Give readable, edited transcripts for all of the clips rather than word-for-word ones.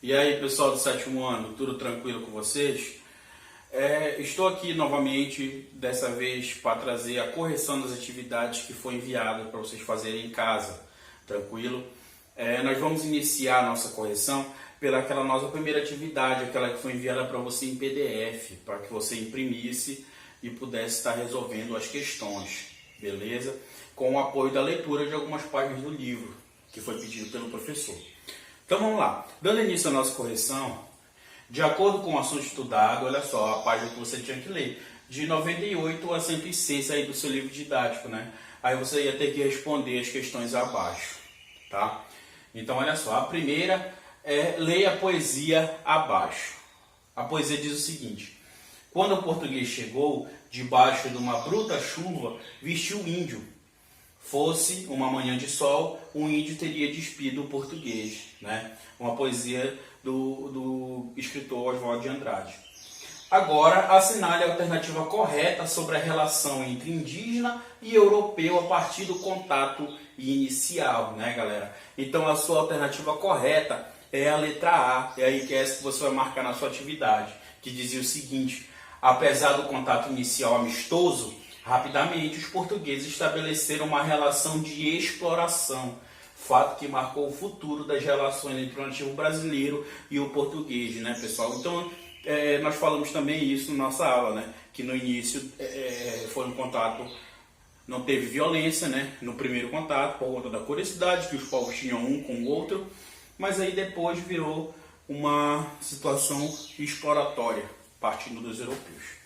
E aí, pessoal do sétimo ano, tudo tranquilo com vocês? Estou aqui novamente, dessa vez para trazer a correção das atividades que foi enviada para vocês fazerem em casa, tranquilo? Nós vamos iniciar a nossa correção pelaquela nossa primeira atividade, aquela que foi enviada para você em PDF, para que você imprimisse e pudesse estar resolvendo as questões, beleza? Com o apoio da leitura de algumas páginas do livro, que foi pedido pelo professor. Então vamos lá, dando início à nossa correção, de acordo com o assunto estudado, olha só a página que você tinha que ler, de 98 a 106 aí do seu livro didático, né? Aí você ia ter que responder as questões abaixo, tá? Então olha só, a primeira é leia a poesia abaixo. A poesia diz o seguinte: quando o português chegou, debaixo de uma bruta chuva, vestiu o índio. Fosse uma manhã de sol, o índio teria despido o português, né? Uma poesia do escritor Oswald de Andrade. Agora, assinale a alternativa correta sobre a relação entre indígena e europeu a partir do contato inicial, né, galera? Então, a sua alternativa correta é a letra A, é aí que é essa que você vai marcar na sua atividade, que dizia o seguinte: apesar do contato inicial amistoso, rapidamente os portugueses estabeleceram uma relação de exploração, fato que marcou o futuro das relações entre o nativo brasileiro e o português, né, pessoal? Então, nós falamos também isso na nossa aula, né, que no início foi um contato, não teve violência, né, no primeiro contato, por conta da curiosidade que os povos tinham um com o outro, mas aí depois virou uma situação exploratória, partindo dos europeus.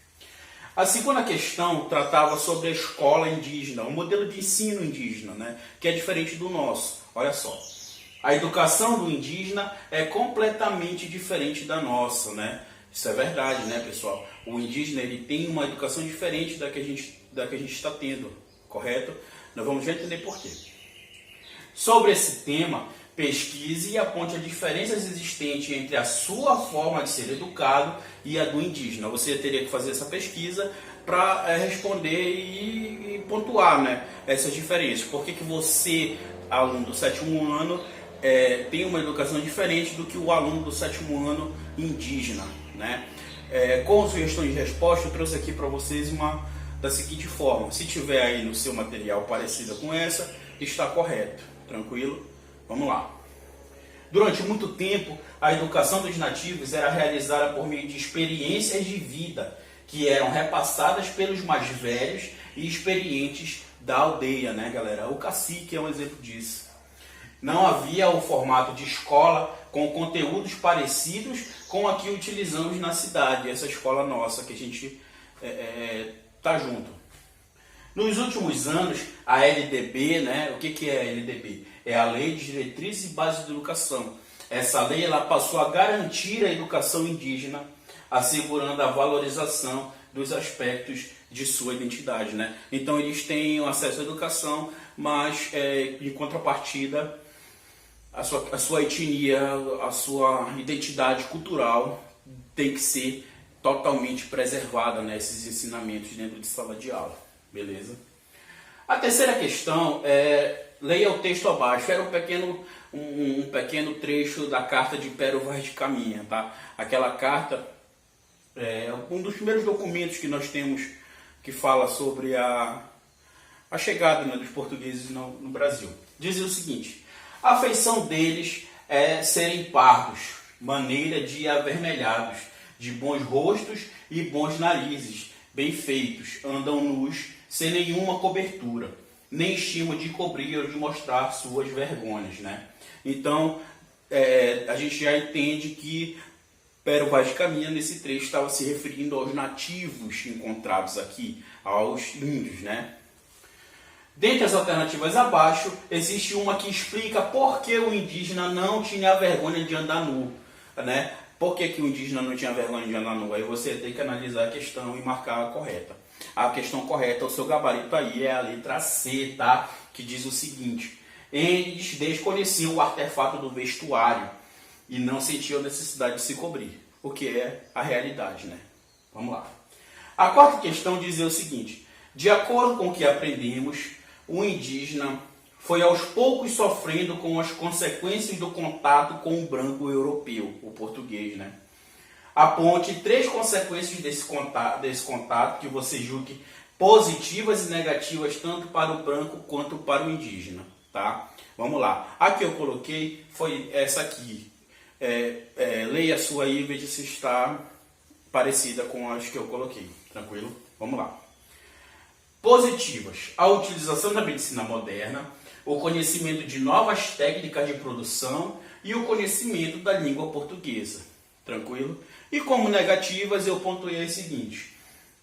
A segunda questão tratava sobre a escola indígena, o modelo de ensino indígena, né, que é diferente do nosso. Olha só, a educação do indígena é completamente diferente da nossa, né? Isso é verdade, né, pessoal? O indígena ele tem uma educação diferente da que a gente está tendo, correto? Nós vamos já entender por quê. Sobre esse tema, pesquise e aponte as diferenças existentes entre a sua forma de ser educado e a do indígena. Você teria que fazer essa pesquisa para responder e pontuar, né, essas diferenças. Por que você, aluno do sétimo ano, tem uma educação diferente do que o aluno do sétimo ano indígena, né? Com sugestões de resposta, eu trouxe aqui para vocês uma da seguinte forma: se tiver aí no seu material parecida com essa, está correto, tranquilo? Vamos lá. Durante muito tempo, a educação dos nativos era realizada por meio de experiências de vida que eram repassadas pelos mais velhos e experientes da aldeia, né, galera? O cacique é um exemplo disso. Não havia o formato de escola com conteúdos parecidos com a que utilizamos na cidade, essa escola nossa que a gente tá junto. Nos últimos anos, a LDB, né, o que é a LDB? É a Lei de Diretrizes e Bases de Educação. Essa lei ela passou a garantir a educação indígena, assegurando a valorização dos aspectos de sua identidade, né? Então eles têm acesso à educação, mas em contrapartida a sua etnia, a sua identidade cultural tem que ser totalmente preservada, né? Esses ensinamentos dentro de sala de aula, beleza? A terceira questão é leia o texto abaixo. Era um pequeno trecho da carta de Pero Vaz de Caminha, tá? Aquela carta é um dos primeiros documentos que nós temos que fala sobre a chegada, né, dos portugueses no Brasil. Dizia o seguinte: a feição deles é serem pardos, maneira de avermelhados, de bons rostos e bons narizes, bem feitos, andam nus, sem nenhuma cobertura, nem estima de cobrir ou de mostrar suas vergonhas, né? Então, a gente já entende que Pero Vaz de Caminha, nesse trecho, estava se referindo aos nativos encontrados aqui, aos índios, né? Dentre as alternativas abaixo, existe uma que explica por que o indígena não tinha vergonha de andar nu, né? Por que o indígena não tinha vergonha de andar nu? Aí você tem que analisar a questão e marcar a correta. A questão correta, o seu gabarito aí é a letra C, tá? Que diz o seguinte: eles desconheciam o artefato do vestuário e não sentiam necessidade de se cobrir, o que é a realidade, né? Vamos lá. A quarta questão dizia o seguinte: de acordo com o que aprendemos, o indígena foi aos poucos sofrendo com as consequências do contato com o branco europeu, o português, né? Aponte 3 consequências desse contato que você julgue positivas e negativas tanto para o branco quanto para o indígena, tá? Vamos lá. A que eu coloquei foi essa aqui. Leia a sua aí e veja se está parecida com as que eu coloquei. Tranquilo? Vamos lá. Positivas. A utilização da medicina moderna, o conhecimento de novas técnicas de produção e o conhecimento da língua portuguesa. Tranquilo? E como negativas, eu pontuei as seguintes: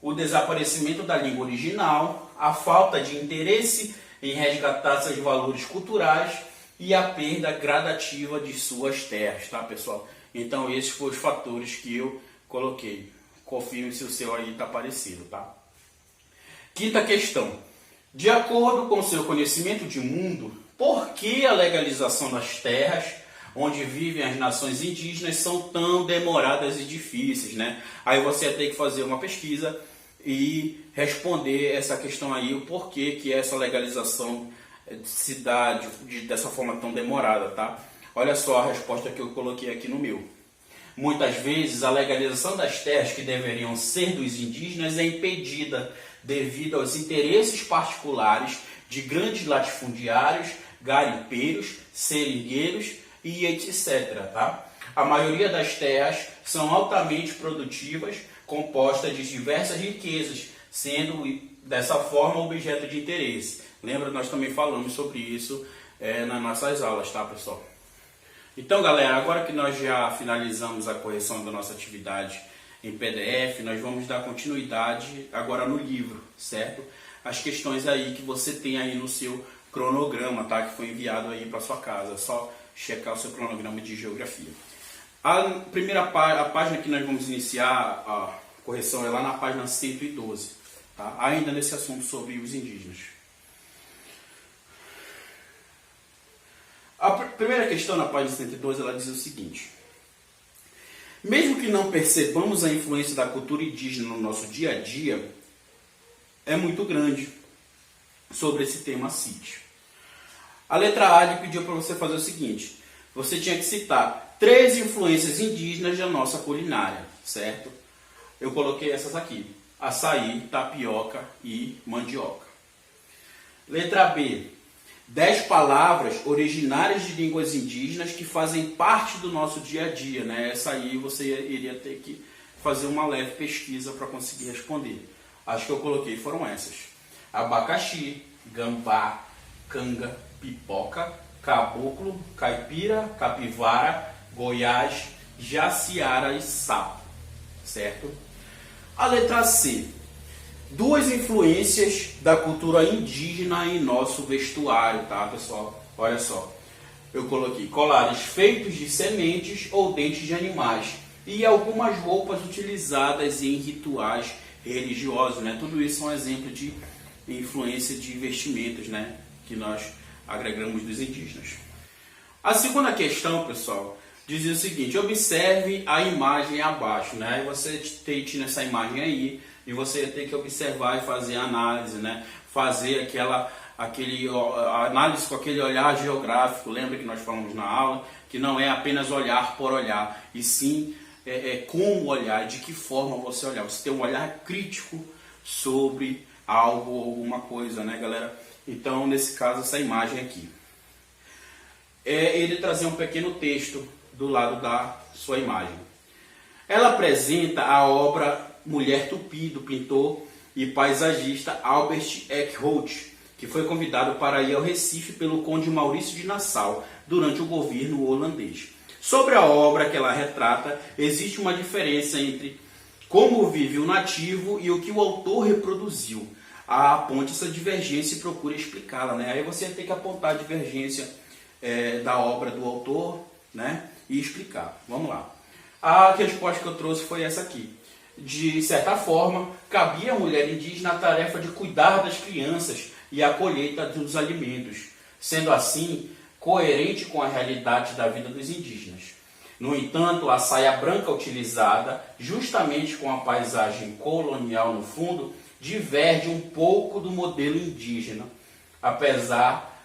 o desaparecimento da língua original, a falta de interesse em resgatar seus valores culturais e a perda gradativa de suas terras, tá, pessoal? Então, esses foram os fatores que eu coloquei. Confirme se o seu aí está parecido, tá? Quinta questão. De acordo com seu conhecimento de mundo, por que a legalização das terras onde vivem as nações indígenas são tão demoradas e difíceis, né? Aí você vai ter que fazer uma pesquisa e responder essa questão aí, o porquê que essa legalização se dá dessa forma tão demorada, tá? Olha só a resposta que eu coloquei aqui no meu. Muitas vezes a legalização das terras que deveriam ser dos indígenas é impedida devido aos interesses particulares de grandes latifundiários, garimpeiros, seringueiros e etc. Tá? A maioria das terras são altamente produtivas, compostas de diversas riquezas, sendo dessa forma objeto de interesse. Lembra, nós também falamos sobre isso nas nossas aulas, tá, pessoal? Então, galera, agora que nós já finalizamos a correção da nossa atividade em PDF, nós vamos dar continuidade agora no livro, certo? As questões aí que você tem aí no seu cronograma, tá? Que foi enviado aí para sua casa. É só checar o seu cronograma de geografia. A primeira a página que nós vamos iniciar a correção é lá na página 112, tá? Ainda nesse assunto sobre os indígenas. A primeira questão na página 112, ela diz o seguinte: mesmo que não percebamos a influência da cultura indígena no nosso dia a dia, é muito grande sobre esse tema sítio. A letra A lhe pediu para você fazer o seguinte: você tinha que citar 3 influências indígenas da nossa culinária, certo? Eu coloquei essas aqui: açaí, tapioca e mandioca. Letra B: 10 palavras originárias de línguas indígenas que fazem parte do nosso dia a dia, né? Essa aí você iria ter que fazer uma leve pesquisa para conseguir responder. As que eu coloquei foram essas: abacaxi, gambá, canga, pipoca, caboclo, caipira, capivara, goiás, jaciara e sapo, certo? A letra C: 2 influências da cultura indígena em nosso vestuário, tá, pessoal? Olha só, eu coloquei colares feitos de sementes ou dentes de animais e algumas roupas utilizadas em rituais religiosos, né? Tudo isso é um exemplo de influência de vestimentas, né? Que nós agregamos dos indígenas. A segunda questão, pessoal, dizia o seguinte: observe a imagem abaixo, né? Aí você tente nessa imagem aí e você tem que observar e fazer a análise, né? Fazer a análise com aquele olhar geográfico. Lembra que nós falamos na aula que não é apenas olhar por olhar, e sim como olhar, de que forma você olhar. Você tem um olhar crítico sobre algo ou alguma coisa, né, galera? Então, nesse caso, essa imagem aqui. Ele trazia um pequeno texto do lado da sua imagem. Ela apresenta a obra Mulher Tupi, do pintor e paisagista Albert Eckhout, que foi convidado para ir ao Recife pelo conde Maurício de Nassau durante o governo holandês. Sobre a obra que ela retrata, existe uma diferença entre como vive o nativo e o que o autor reproduziu. Aponte essa divergência e procure explicá-la, né? Aí você tem que apontar a divergência da obra do autor, né? E explicar. Vamos lá. A resposta que eu trouxe foi essa aqui. De certa forma, cabia à mulher indígena a tarefa de cuidar das crianças e a colheita dos alimentos, sendo assim coerente com a realidade da vida dos indígenas. No entanto, a saia branca utilizada, justamente com a paisagem colonial no fundo, diverge um pouco do modelo indígena, apesar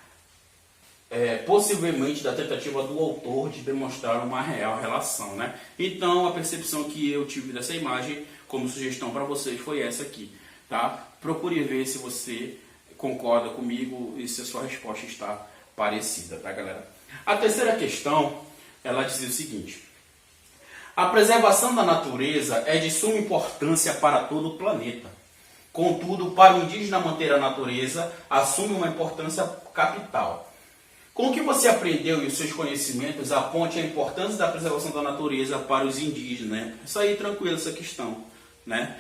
possivelmente da tentativa do autor de demonstrar uma real relação, né? Então, a percepção que eu tive dessa imagem, como sugestão para vocês, foi essa aqui, tá? Procure ver se você concorda comigo e se a sua resposta está parecida, tá, galera? A terceira questão, ela dizia o seguinte: a preservação da natureza é de suma importância para todo o planeta. Contudo, para o indígena manter a natureza, assume uma importância capital. Com o que você aprendeu e os seus conhecimentos, aponte a importância da preservação da natureza para os indígenas, né? Isso aí, tranquilo, essa questão, né?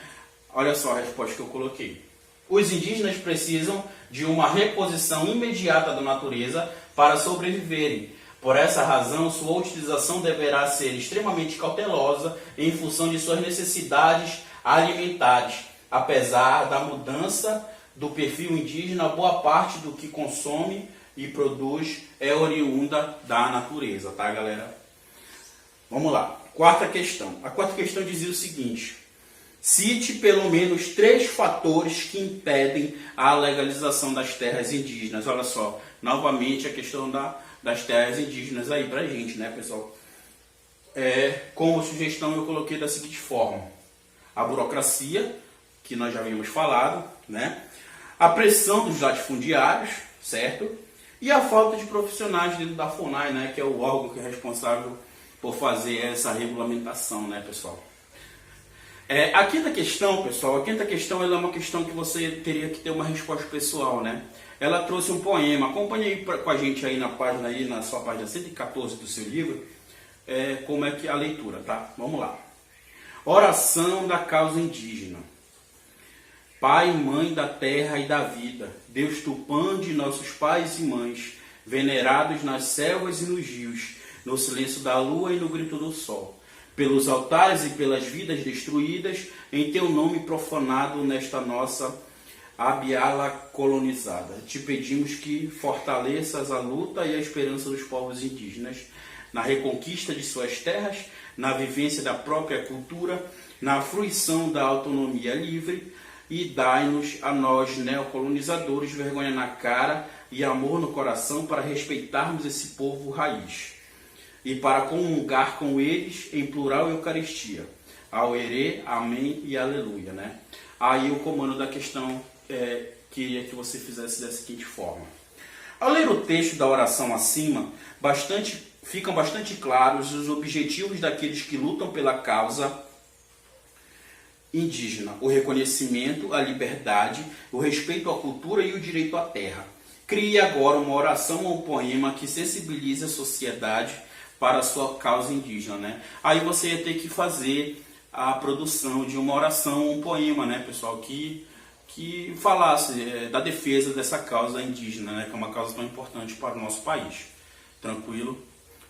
Olha só a resposta que eu coloquei. Os indígenas precisam de uma reposição imediata da natureza para sobreviverem. Por essa razão, sua utilização deverá ser extremamente cautelosa em função de suas necessidades alimentares. Apesar da mudança do perfil indígena, boa parte do que consome e produz é oriunda da natureza, tá, galera? Vamos lá. Quarta questão. A quarta questão dizia o seguinte: cite pelo menos 3 fatores que impedem a legalização das terras indígenas. Olha só, novamente a questão das terras indígenas aí pra gente, né, pessoal? Como sugestão eu coloquei da seguinte forma: a burocracia, que nós já havíamos falado, né? A pressão dos latifundiários, certo? E a falta de profissionais dentro da FUNAI, né, que é o órgão que é responsável por fazer essa regulamentação, né, pessoal? A quinta questão, pessoal, ela é uma questão que você teria que ter uma resposta pessoal, né? Ela trouxe um poema. Acompanhe aí com a gente aí na página, aí na sua página 114 do seu livro, como é que é a leitura, tá? Vamos lá. Oração da causa indígena. Pai e mãe da terra e da vida, Deus Tupã de nossos pais e mães, venerados nas selvas e nos rios, no silêncio da lua e no grito do sol, pelos altares e pelas vidas destruídas, em teu nome profanado nesta nossa abiala colonizada. Te pedimos que fortaleças a luta e a esperança dos povos indígenas, na reconquista de suas terras, na vivência da própria cultura, na fruição da autonomia livre, e dai-nos a nós, neocolonizadores, vergonha na cara e amor no coração para respeitarmos esse povo raiz e para comungar com eles em plural Eucaristia. Ao Herê, Amém e Aleluia, né? Aí o comando da questão queria que você fizesse da seguinte forma. Ao ler o texto da oração acima, ficam bastante claros os objetivos daqueles que lutam pela causa indígena: o reconhecimento, a liberdade, o respeito à cultura e o direito à terra. Crie agora uma oração ou um poema que sensibilize a sociedade para a sua causa indígena, né? Aí você ia ter que fazer a produção de uma oração ou um poema, né, pessoal, que falasse da defesa dessa causa indígena, né, que é uma causa tão importante para o nosso país. Tranquilo?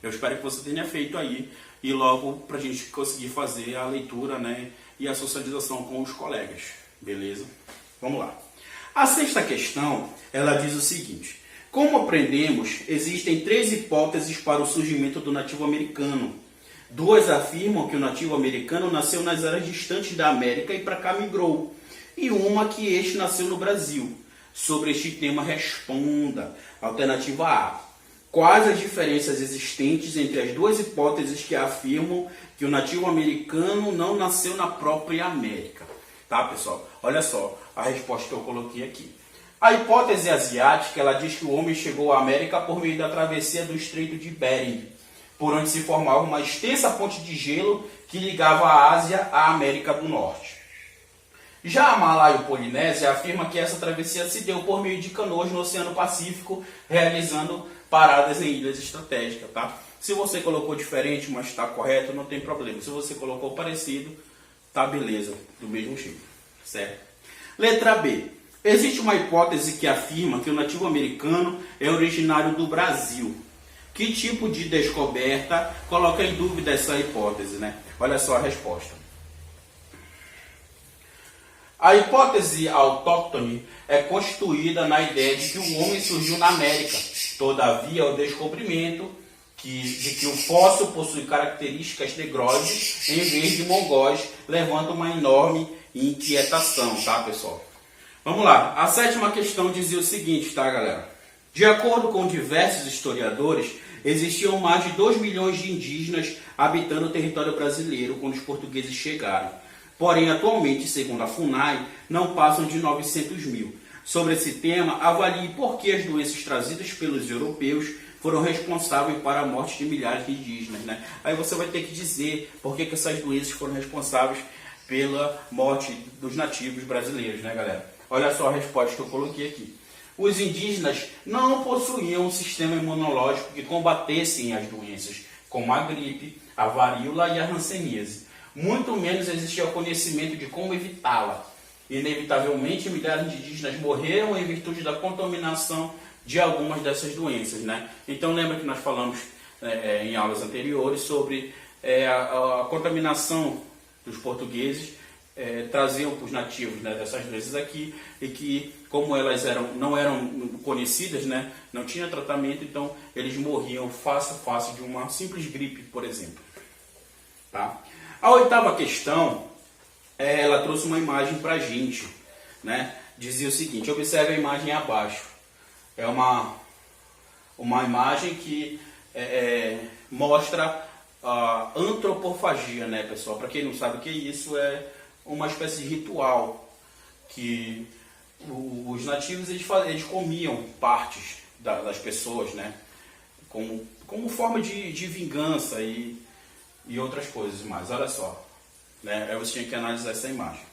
Eu espero que você tenha feito aí e logo para a gente conseguir fazer a leitura, né, e a socialização com os colegas, beleza? Vamos lá. A sexta questão, ela diz o seguinte: como aprendemos, existem 3 hipóteses para o surgimento do nativo americano. 2 afirmam que o nativo americano nasceu nas áreas distantes da América e para cá migrou, e uma que este nasceu no Brasil. Sobre este tema responda. Alternativa A: quais as diferenças existentes entre as 2 hipóteses que afirmam que o nativo americano não nasceu na própria América? Tá, pessoal? Olha só a resposta que eu coloquei aqui. A hipótese asiática, ela diz que o homem chegou à América por meio da travessia do Estreito de Bering, por onde se formava uma extensa ponte de gelo que ligava a Ásia à América do Norte. Já a Malaio-Polinésia afirma que essa travessia se deu por meio de canoas no Oceano Pacífico, realizando paradas em ilhas estratégicas, tá? Se você colocou diferente, mas está correto, não tem problema. Se você colocou parecido, tá beleza, do mesmo jeito, certo? Letra B. Existe uma hipótese que afirma que o nativo americano é originário do Brasil. Que tipo de descoberta coloca em dúvida essa hipótese, né? Olha só a resposta. A hipótese autóctone é constituída na ideia de que o homem surgiu na América. Todavia, o descobrimento de que o fóssil possui características negroides em vez de mongóis levanta uma enorme inquietação, tá, pessoal? Vamos lá. A sétima questão dizia o seguinte, tá, galera? De acordo com diversos historiadores, existiam mais de 2 milhões de indígenas habitando o território brasileiro quando os portugueses chegaram. Porém, atualmente, segundo a FUNAI, não passam de 900 mil. Sobre esse tema, avalie por que as doenças trazidas pelos europeus foram responsáveis para a morte de milhares de indígenas, né? Aí você vai ter que dizer por que essas doenças foram responsáveis pela morte dos nativos brasileiros, né, galera? Olha só a resposta que eu coloquei aqui. Os indígenas não possuíam um sistema imunológico que combatessem as doenças, como a gripe, a varíola e a hanseníase. Muito menos existia o conhecimento de como evitá-la. Inevitavelmente, milhares de indígenas morreram em virtude da contaminação de algumas dessas doenças, né? Então, lembra que nós falamos em aulas anteriores sobre a contaminação dos portugueses traziam para os nativos, né, dessas doenças aqui, e que, como elas não eram conhecidas, né, não tinha tratamento, então eles morriam fácil de uma simples gripe, por exemplo. Tá? A oitava questão, ela trouxe uma imagem para a gente, né? Dizia o seguinte: observe a imagem abaixo. É uma imagem que mostra a antropofagia, né, pessoal? Para quem não sabe o que é isso, é uma espécie de ritual que os nativos eles comiam partes das pessoas, né? Como forma de vingança e outras coisas mais. Olha só, né? Aí você tinha que analisar essa imagem.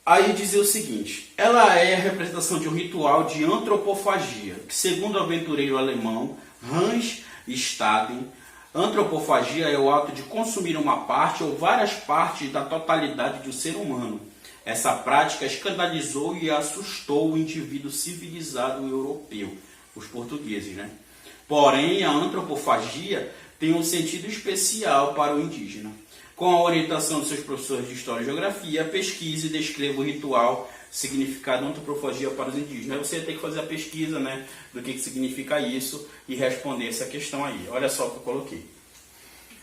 Aí dizia o seguinte: ela é a representação de um ritual de antropofagia, que, segundo o aventureiro alemão Hans Staden, antropofagia é o ato de consumir uma parte ou várias partes da totalidade do ser humano. Essa prática escandalizou e assustou o indivíduo civilizado europeu, os portugueses, né? Porém, a antropofagia tem um sentido especial para o indígena. Com a orientação dos seus professores de História e Geografia, pesquise e descreva o ritual, significado antropofagia para os indígenas. Aí você ia ter que fazer a pesquisa, né, do que significa isso e responder essa questão aí. Olha só o que eu coloquei.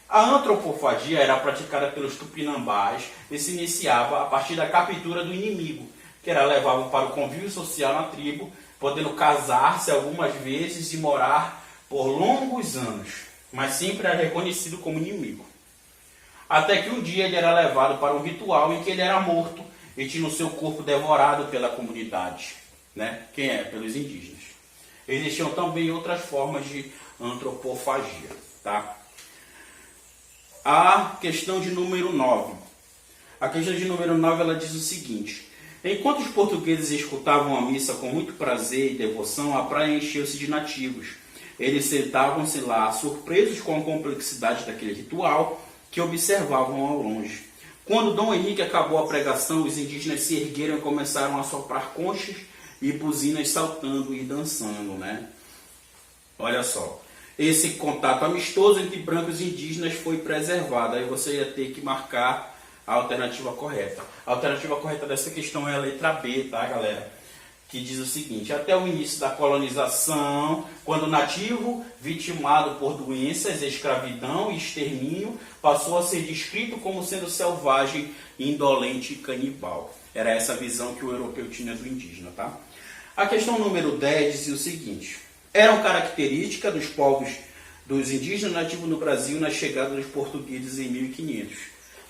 A antropofagia era praticada pelos tupinambás e se iniciava a partir da captura do inimigo, que era levado para o convívio social na tribo, podendo casar-se algumas vezes e morar por longos anos, mas sempre era reconhecido como inimigo. Até que um dia ele era levado para um ritual em que ele era morto e tinha o seu corpo devorado pela comunidade, né? Quem é? Pelos indígenas. Existiam também outras formas de antropofagia, tá? A questão de número 9. A questão de número 9, ela diz o seguinte: enquanto os portugueses escutavam a missa com muito prazer e devoção, a praia encheu-se de nativos. Eles sentavam-se lá, surpresos com a complexidade daquele ritual, que observavam ao longe. Quando Dom Henrique acabou a pregação, os indígenas se ergueram e começaram a soprar conchas e buzinas saltando e dançando, né? Olha só. Esse contato amistoso entre brancos e indígenas foi preservado. Aí você ia ter que marcar a alternativa correta. A alternativa correta dessa questão é a letra B, tá, galera? Que diz o seguinte: até o início da colonização, quando o nativo, vitimado por doenças, escravidão e extermínio, passou a ser descrito como sendo selvagem, indolente e canibal. Era essa a visão que o europeu tinha do indígena, tá? A questão número 10 dizia o seguinte: eram características dos povos dos indígenas nativos no Brasil na chegada dos portugueses em 1500.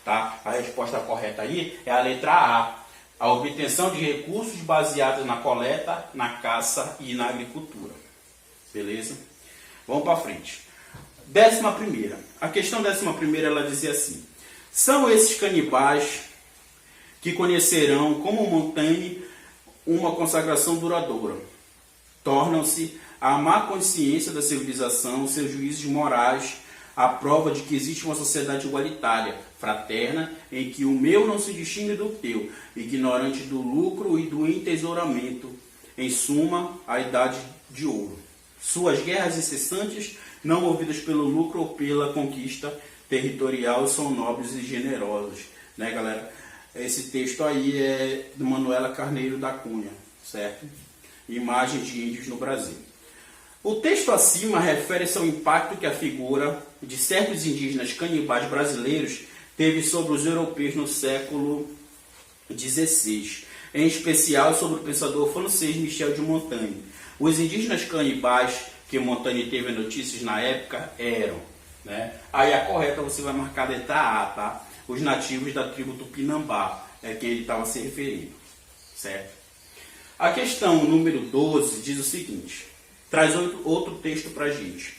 Tá? A resposta correta aí é a letra A. A obtenção de recursos baseados na coleta, na caça e na agricultura. Beleza? Vamos para frente. 11ª. A questão 11ª, ela dizia assim: são esses canibais que conhecerão como Montaigne uma consagração duradoura. Tornam-se a má consciência da civilização, seus juízos morais, a prova de que existe uma sociedade igualitária, fraterna, em que o meu não se distingue do teu, ignorante do lucro e do entesouramento, em suma, a idade de ouro. Suas guerras incessantes, não movidas pelo lucro ou pela conquista territorial, são nobres e generosos. Né, galera? Esse texto aí é de Manuela Carneiro da Cunha, certo? Imagens de índios no Brasil. O texto acima refere-se ao impacto que a figura de certos indígenas canibais brasileiros teve sobre os europeus no século XVI, em especial sobre o pensador francês Michel de Montaigne. Os indígenas canibais que Montaigne teve notícias na época eram, né? Aí a correta você vai marcar a letra A, tá? Os nativos da tribo Tupinambá, é quem ele estava se referindo, certo? A questão número 12 diz o seguinte, traz outro texto para a gente.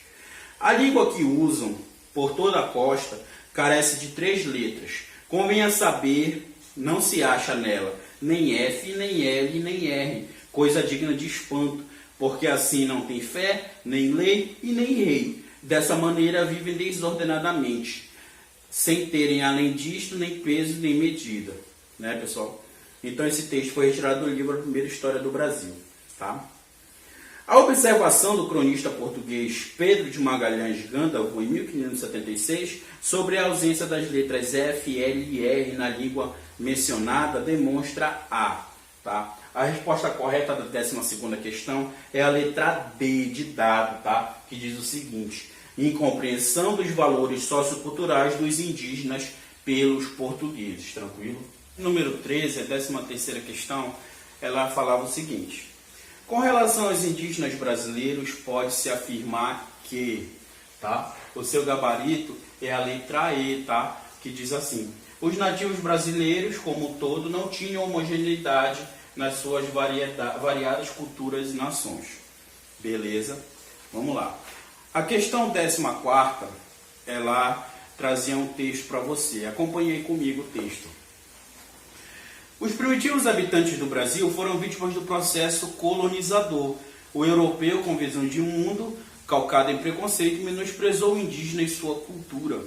A língua que usam por toda a costa carece de 3 letras. Convenha saber, não se acha nela nem F, nem L, nem R, coisa digna de espanto, porque assim não tem fé, nem lei e nem rei. Dessa maneira vivem desordenadamente, sem terem além disto nem peso nem medida, né, pessoal? Então esse texto foi retirado do livro A Primeira História do Brasil, tá? A observação do cronista português Pedro de Magalhães Gandalf, em 1576, sobre a ausência das letras F, L e R na língua mencionada demonstra A, tá? A resposta correta da 12ª questão é a letra B de dado, tá? Que diz o seguinte: incompreensão dos valores socioculturais dos indígenas pelos portugueses, tranquilo? Número 13, a 13ª questão, ela falava o seguinte: com relação aos indígenas brasileiros, pode-se afirmar que, tá? O seu gabarito é a letra E, tá? Que diz assim: os nativos brasileiros, como um todo, não tinham homogeneidade nas suas variadas culturas e nações. Beleza? Vamos lá. A questão 14ª, ela trazia um texto para você. Acompanhe aí comigo o texto. Os primitivos habitantes do Brasil foram vítimas do processo colonizador. O europeu, com visão de mundo, calcado em preconceito, menosprezou o indígena e sua cultura.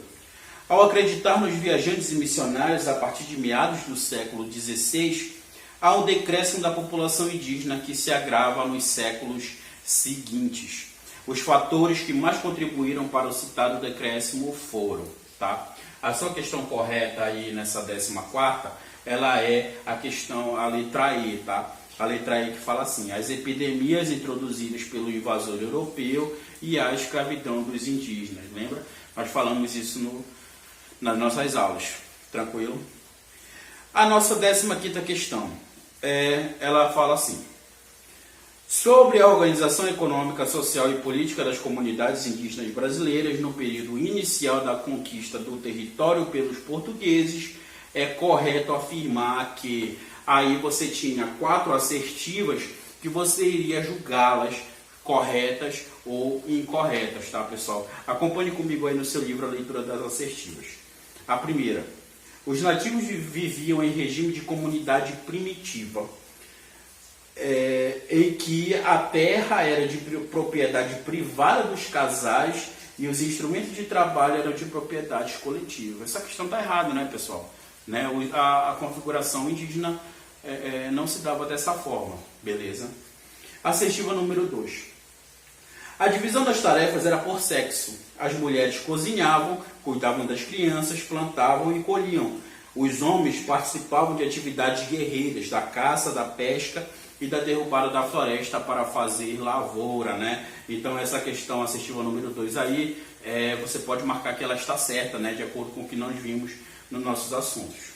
Ao acreditar nos viajantes e missionários a partir de meados do século XVI, há um decréscimo da população indígena que se agrava nos séculos seguintes. Os fatores que mais contribuíram para o citado decréscimo foram, tá? A sua questão correta aí nessa 14ª, ela é a letra E, tá? A letra E que fala assim: as epidemias introduzidas pelo invasor europeu e a escravidão dos indígenas. Lembra? Nós falamos isso nas nossas aulas. Tranquilo? A nossa 15ª questão, ela fala assim: sobre a organização econômica, social e política das comunidades indígenas brasileiras no período inicial da conquista do território pelos portugueses, é correto afirmar que aí você tinha 4 assertivas que você iria julgá-las corretas ou incorretas, tá, pessoal? Acompanhe comigo aí no seu livro a leitura das assertivas. A primeira: os nativos viviam em regime de comunidade primitiva, em que a terra era de propriedade privada dos casais e os instrumentos de trabalho eram de propriedade coletiva. Essa questão está errada, né, pessoal? Né? A configuração indígena não se dava dessa forma, beleza? Assertiva número 2. A divisão das tarefas era por sexo. As mulheres cozinhavam, cuidavam das crianças, plantavam e colhiam. Os homens participavam de atividades guerreiras, da caça, da pesca e da derrubada da floresta para fazer lavoura, né? Então essa questão assertiva número 2 aí, você pode marcar que ela está certa, né? De acordo com o que nós vimos nos nossos assuntos.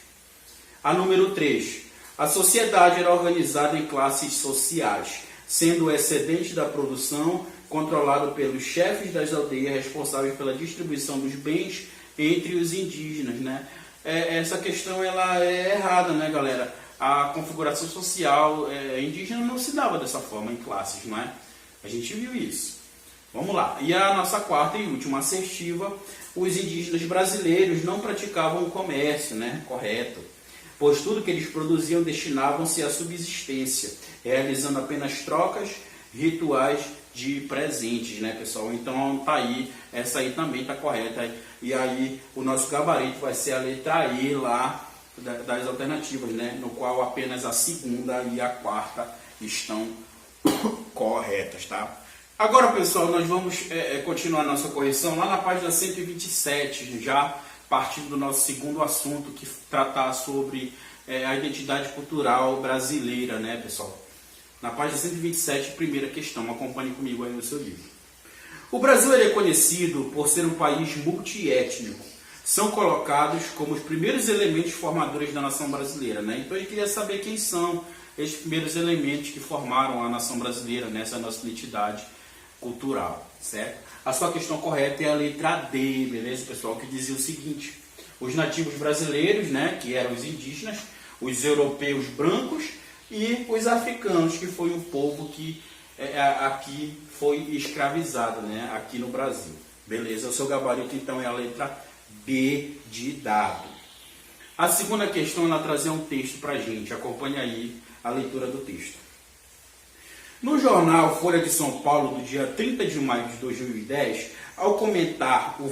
A número 3. A sociedade era organizada em classes sociais, sendo o excedente da produção controlado pelos chefes das aldeias responsáveis pela distribuição dos bens entre os indígenas, né? Essa questão ela é errada, né, galera? A configuração social indígena não se dava dessa forma em classes, não é? A gente viu isso. Vamos lá. E a nossa 4ª e última assertiva: os indígenas brasileiros não praticavam o comércio, né? Correto. Pois tudo que eles produziam destinavam-se à subsistência, realizando apenas trocas rituais de presentes, né, pessoal? Então tá aí, essa aí também está correta. E aí o nosso gabarito vai ser a letra E lá das alternativas, né? No qual apenas a 2ª e a 4ª estão corretas, tá? Agora, pessoal, nós vamos continuar nossa correção lá na página 127, já partindo do nosso segundo assunto, que tratar sobre a identidade cultural brasileira, né, pessoal? Na página 127, primeira questão, acompanhe comigo aí no seu livro. O Brasil é conhecido por ser um país multiétnico. São colocados como os primeiros elementos formadores da nação brasileira, né? Então ele queria saber quem são esses primeiros elementos que formaram a nação brasileira, nessa nossa identidade cultural, certo? A sua questão correta é a letra D, beleza, pessoal? Que dizia o seguinte: os nativos brasileiros, né, que eram os indígenas, os europeus brancos e os africanos, que foi o povo que aqui foi escravizado, né, aqui no Brasil. Beleza? O seu gabarito, então, é a letra B de dado. A segunda questão, ela trazia um texto para a gente. Acompanhe aí a leitura do texto. No jornal Folha de São Paulo, do dia 30 de maio de 2010, ao comentar o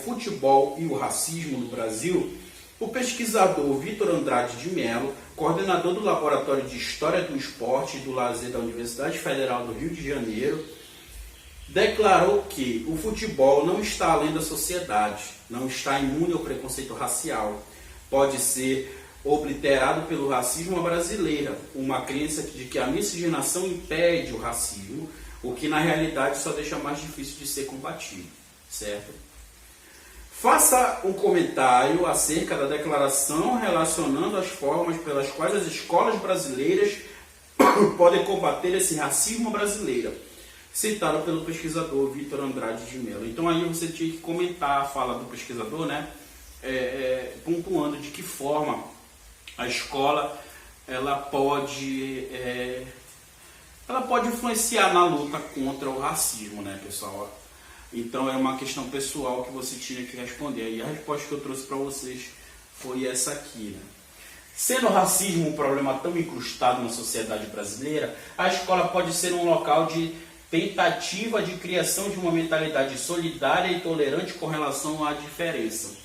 futebol e o racismo no Brasil, o pesquisador Vitor Andrade de Mello, coordenador do Laboratório de História do Esporte e do Lazer da Universidade Federal do Rio de Janeiro, declarou que o futebol não está além da sociedade, não está imune ao preconceito racial, pode ser obliterado pelo racismo brasileiro, uma crença de que a miscigenação impede o racismo, o que na realidade só deixa mais difícil de ser combatido, certo? Faça um comentário acerca da declaração relacionando as formas pelas quais as escolas brasileiras podem combater esse racismo brasileiro, citado pelo pesquisador Vitor Andrade de Mello. Então aí você tinha que comentar a fala do pesquisador, né, pontuando de que forma a escola ela pode influenciar na luta contra o racismo, né, pessoal? Então é uma questão pessoal que você tinha que responder. E a resposta que eu trouxe para vocês foi essa aqui, né? Sendo o racismo um problema tão incrustado na sociedade brasileira, a escola pode ser um local de tentativa de criação de uma mentalidade solidária e tolerante com relação à diferença.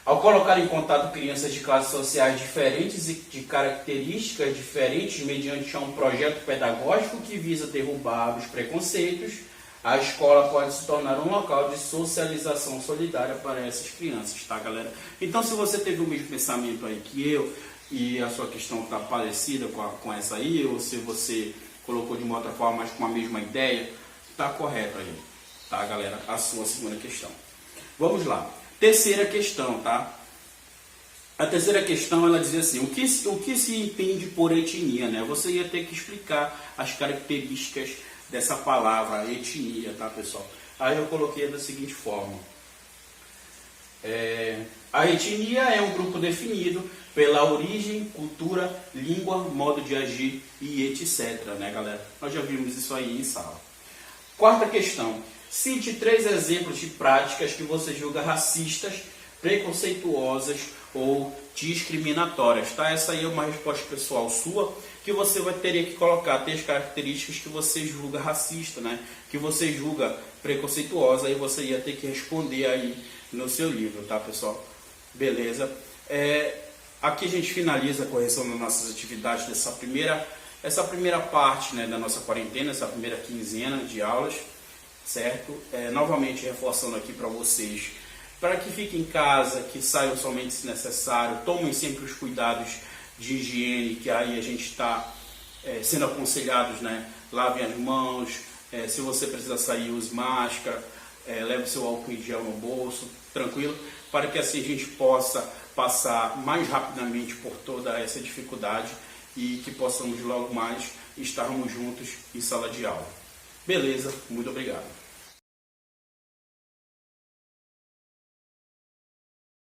Ao colocar em contato crianças de classes sociais diferentes e de características diferentes mediante um projeto pedagógico que visa derrubar os preconceitos, a escola pode se tornar um local de socialização solidária para essas crianças, tá, galera? Então, se você teve o mesmo pensamento aí que eu e a sua questão está parecida com essa aí, ou se você colocou de uma outra forma, mas com a mesma ideia, tá correto aí, tá, galera? A sua segunda questão. Vamos lá. Terceira questão, tá? A terceira questão, ela dizia assim: o que se entende por etnia, né? Você ia ter que explicar as características dessa palavra, etnia, tá, pessoal? Aí eu coloquei da seguinte forma. A etnia é um grupo definido pela origem, cultura, língua, modo de agir e etc, né, galera? Nós já vimos isso aí em sala. Quarta questão. Cite 3 exemplos de práticas que você julga racistas, preconceituosas ou discriminatórias, tá? Essa aí é uma resposta pessoal sua, que você teria que colocar 3 características que você julga racista, né? Que você julga preconceituosa, aí você ia ter que responder aí no seu livro, tá, pessoal? Beleza? Aqui a gente finaliza a correção das nossas atividades dessa primeira parte, né, da nossa quarentena, essa primeira quinzena de aulas, certo? Novamente reforçando aqui para vocês, para que fiquem em casa, que saiam somente se necessário, tomem sempre os cuidados de higiene, que aí a gente está sendo aconselhados, né? Lavem as mãos, se você precisar sair, use máscara, leve seu álcool em gel no bolso, tranquilo, para que assim a gente possa passar mais rapidamente por toda essa dificuldade e que possamos logo mais estarmos juntos em sala de aula. Beleza? Muito obrigado.